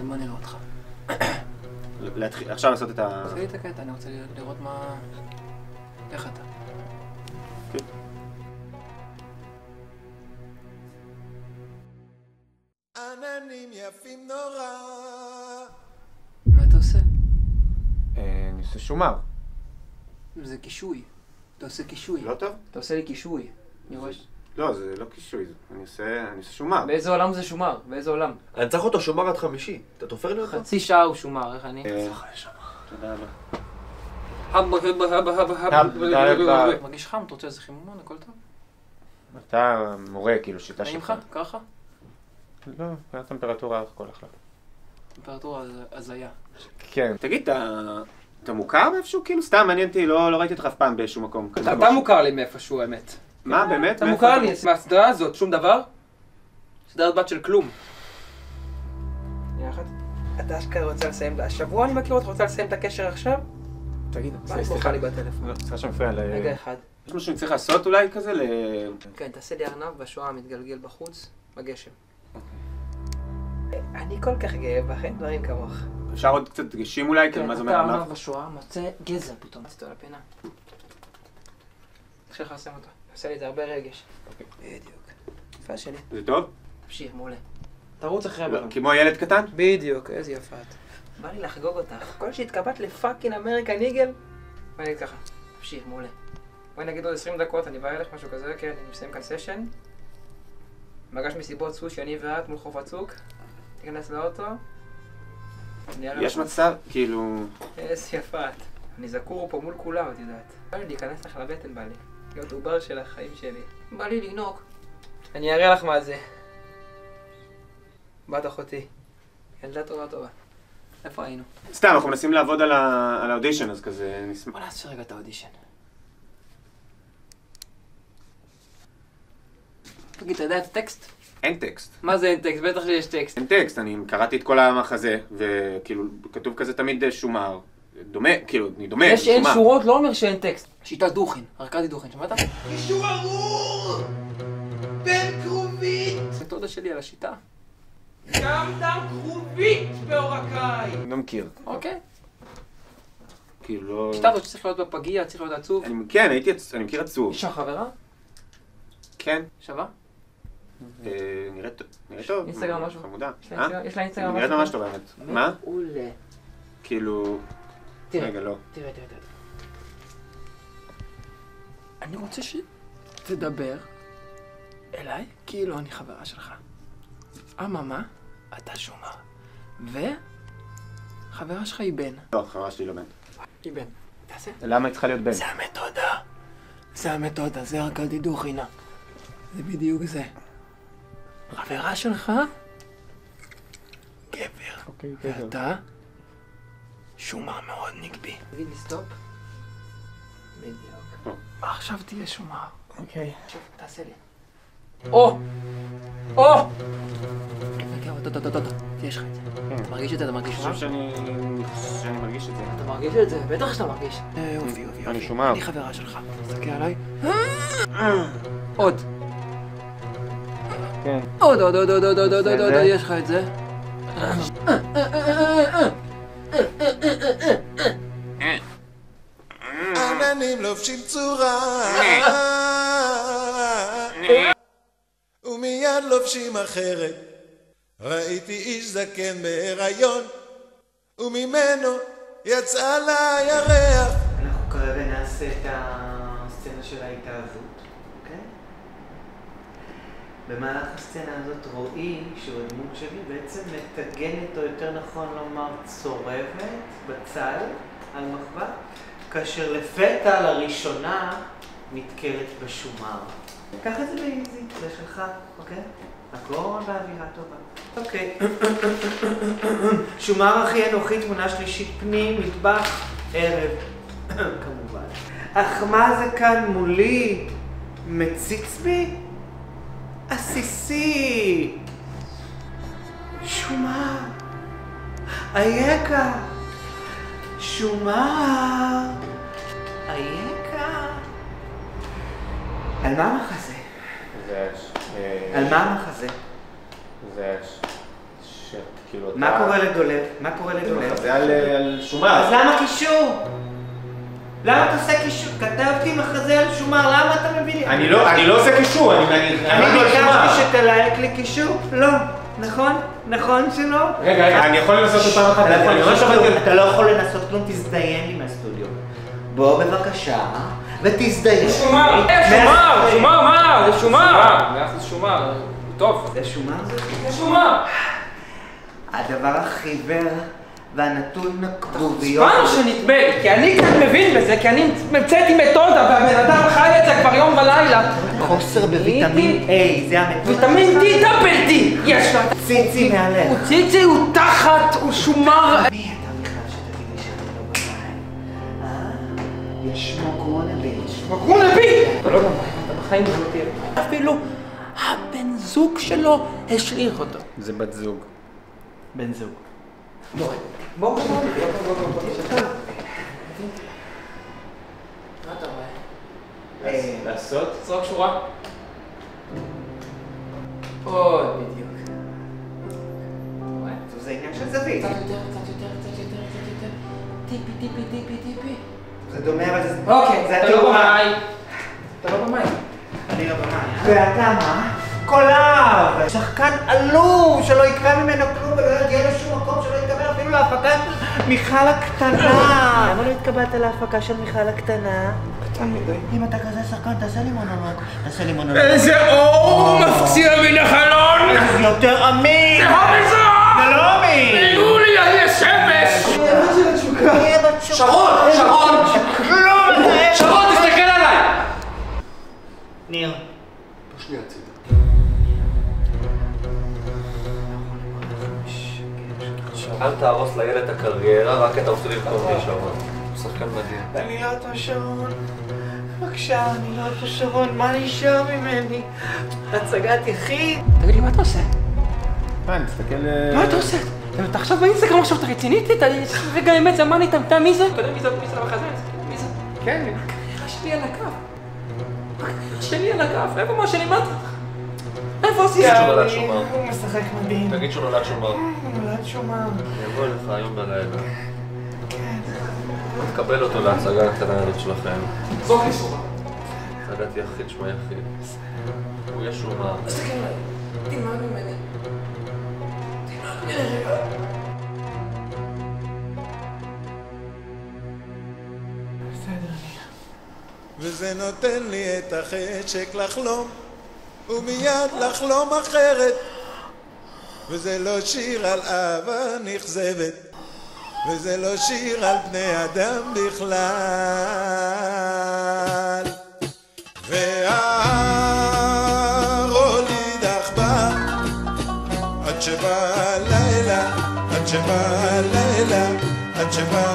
בוא נראה אותך. עכשיו לעשות את ה... עושה לי את הקטע, אני רוצה לראות מה... איך אתה. כן. עננים יפים נורא. מה אתה עושה? אני עושה שומר. זה קישוי. אתה עושה קישוי. לא טוב? אתה עושה לי קישוי. אני רואה ש... לא, זה לא קישוי, אני עושה שומר. באיזה עולם זה שומר? באיזה עולם? אני צריך אותו שומר עד חמישי. אתה תופר לי אותו? חצי שעה הוא שומר, איך אני? תודה רבה. מרגיש חם, אתה רוצה איזה חימומן, הכל טוב? אתה מורה, כאילו, שיטה נעים שלך. לך? ככה? לא, הטמפרטורה הכל אחלה. טמפרטורה הזיה. כן. תגיד, אתה מוכר מאיפשהו? כאילו, סתם מעניין אותי, לא ראיתי אותך אף פעם באיזשהו מקום. אתה מוכר לי מאיפשהו, האמת. מה, באמת? אתה מוכר לי, מהסדרה הזאת, שום דבר? סדרת בת של כלום. יחד. אתה אשכרה רוצה לסיים, השבוע אני מכיר אותך, רוצה לסיים את הקשר עכשיו? תגיד, סליחה לי בטלפון. סליחה שמפריע ל... רגע אחד. יש משהו שאני צריך לעשות אולי כזה ל... כן, תעשה לי ארנב בשואה המתגלגל בחוץ, בגשם. אני כל כך גאה בך, אין דברים כמוך. אפשר עוד קצת דגשים אולי? כאילו, מה זה אומר? אתה ארנב בשואה, מוצא גזע פתאום. רציתו על הפינה. איך שלך לשים אותו? עושה לי את זה הרבה רגש. בדיוק. יפה שלי. זה טוב? תמשיך, מעולה. תרוץ אחרי הבן. כמו ילד קטן? בדיוק, איזה יפה את. בא לי לחגוג אותך. כל שהתקבעת לפאקינג אמריקן איגל. בוא נגיד ככה, תמשיך, מעולה. בואי נגיד עוד 20 דקות, אני בא אליך משהו כזה, כן, אני מסיים כאן סשן. מגש מסיבות סושי, אני ואת מול חוף הצוק. תיכנס לאוטו. יש מצב, כאילו... איזה יפה את. אני זכור פה מול כולם, את יודעת. בא לי להיכנס לך לבטן, בא לי. להיות עובר של החיים שלי. בא לי לנוק. אני אראה לך מה זה. בת אחותי. ילדה טובה. איפה היינו? סתם, אנחנו מנסים לעבוד על האודישן, אז כזה נשמח. בוא נעשה רגע את האודישן. תגיד, אתה יודע את הטקסט? אין טקסט. מה זה אין טקסט? בטח שיש טקסט. אין טקסט, אני קראתי את כל המחזה, וכאילו, כתוב כזה תמיד שומר. דומה, כאילו, אני דומה, זה שאין שומר. שורות לא אומר שאין טקסט. שיטת דוכין, ארכדי דוכין, שמעת? קישור ארור! בן כרובית! מתודה שלי על השיטה. גם דם כרובית בעורקיי! אני לא מכיר. אוקיי. כאילו לא... השיטה הזאת שצריך להיות בפגיע, צריך להיות עצוב. כן, אני מכיר עצוב. יש לך חברה? כן. שווה? נראית טוב. אינסטגרם משהו? חמודה. יש לה אינסטגרם משהו? נראית ממש טוב האמת. מה? מעולה. כאילו... רגע, לא. תראה. אני רוצה שתדבר אליי כאילו אני חברה שלך. אממה, אתה שומר. וחברה שלך היא בן. לא, חברה שלי לא בן. היא בן. תעשה. למה היא צריכה להיות בן? זה המתודה, זה ארכדי דוכינה. זה בדיוק זה. חברה שלך, גבר. ואתה, שומר מאוד נגבי. תגיד לי סטופ. בדיוק. עכשיו תהיה שומר. אוקיי. עכשיו, תעשה לי. או! רגע, יש לך את זה. אתה מרגיש את זה? אתה מרגיש אני שומר? חושב שאני מרגיש את זה. אתה מרגיש את זה? בטח שאתה מרגיש. יופי. אני שומר. אני חברה שלך. תסתכל עליי. עוד. כן. עוד, יש לך את זה. עננים לובשים צורה ומיד לובשים אחרת. ראיתי איש זקן בהיריון וממנו יצא לה ירח. אנחנו כרגע נעשה את הסצנה של ההתאהבות, אוקיי? במהלך הסצנה הזאת רואי שהדמות שלי בעצם מטגנת, או יותר נכון לומר צורבת בצל על מחווה, כאשר לפתע לראשונה נתקלת בשומר. קח את זה באיזי, זה שלך, אוקיי? הכל באווירה טובה. אוקיי. שומר אחי אנוכי, תמונה שלישית פנים, מטבח, ערב. כמובן. אך מה זה כאן מולי? מציץ בי? עסיסי. שומר. אייכה. שומר. אייכה. על מה המחזה? זה... על מה המחזה? זה... כאילו, מה קורה לדולב? מה קורה לדולב? זה על שומר. אז למה קישור? למה אתה עושה קישור? כתבתי מחזה על שומר, למה אתה מביא לי? אני לא עושה קישור, אני ביקשתי שתלהק לי קישור? לא. נכון? נכון שלא? רגע, אני יכול לנסות את פעם אחת? אתה לא יכול לנסות כלום, תזדיין לי מהסטודיו. בוא בבקשה, ותזדיין. שומר! שומר, מה? זה שומר! זה שומר. טוב. זה שומר? זה שומר! הדבר החיוור והנתון הכרוביות... חבל שנדמה לי, כי אני כאן מבין בזה, כי אני המצאתי מתודה, והבן אדם חי את זה כבר יום ולילה. חוסר בוויטמין A, זה המתודה. ויטמין D, דאבל D! יש לה. ציצי מעליך. הוא ציצי, הוא תחת, הוא שומר. מי אתה בכלל שתגיד לי שאני לא בבית? יש מוקרונה ביץ'. מוקרונה ביץ'! אתה לא בבית, אתה בחיים לא תהיה. אפילו הבן זוג שלו השאיר אותו. זה בת זוג. בן זוג. בוא. מה אתה רואה? לעשות? זרוק שורה. עוד בדיוק. זה עניין של זווית. קצת יותר. טיפי. זה דומה אבל זה... אוקיי, אתה לא במים. אתה לא במים. אני לא במים. ואתה מה? קולב! שחקן עלוב שלא יקרה ממנו כלום ולא יגיע לשום מקום שלא יתקבל אפילו להפקה של מיכל הקטנה. למה לא התקבלת להפקה של מיכל הקטנה? קטן מדי. אם אתה כזה שחקן, תעשה לי מונולוג. איזה אור מפציע מן החלון! זה יותר אמין! זה המזרח! זה לא אמין! תראו לי, אני שמש! שרון! שרון, תסתכל עליי! ניר. שנייה הצידה. אל תהרוס לילד את הקריירה, רק אתה רוצה לבחור לי שם. הוא שחקן מדהים. אני לא אותו שרון. בבקשה, אני לא אותו שרון. מה נשאר ממני? הצגת יחיד. תגיד לי, מה אתה עושה? אני מסתכל... מה אתה עושה? אתה עכשיו באינסטגרם עכשיו, אתה רצינית? רגע האמת, זה מה נתמתה? מי זה? אתה יודע מי זה למחזה? מי זה? כן. הקריירה שלי על הקו. הקריירה שלי על הקו. איפה מה שלימדת? איפה עשית? תגיד שהוא נולד שומר. הוא משחק מדהים. תגיד שהוא נולד שומר. הוא נולד שומר. אני אבוא אליך היום בלילה. תקבל אותו להצגה הקטנה הזאת שלכם. זרוק לי שורה. הצגת יחיד שמה יחיד. הוא יהיה שומר. תסתכל עליי. תלמד ממני. רגע. בסדר, וזה נותן לי את החשק לחלום ומיד לחלום אחרת, וזה לא שיר על אהבה נכזבת, וזה לא שיר על בני אדם בכלל. וההר הוליד עכבר עד שבא הלילה, עד שבא הלילה, עד שבא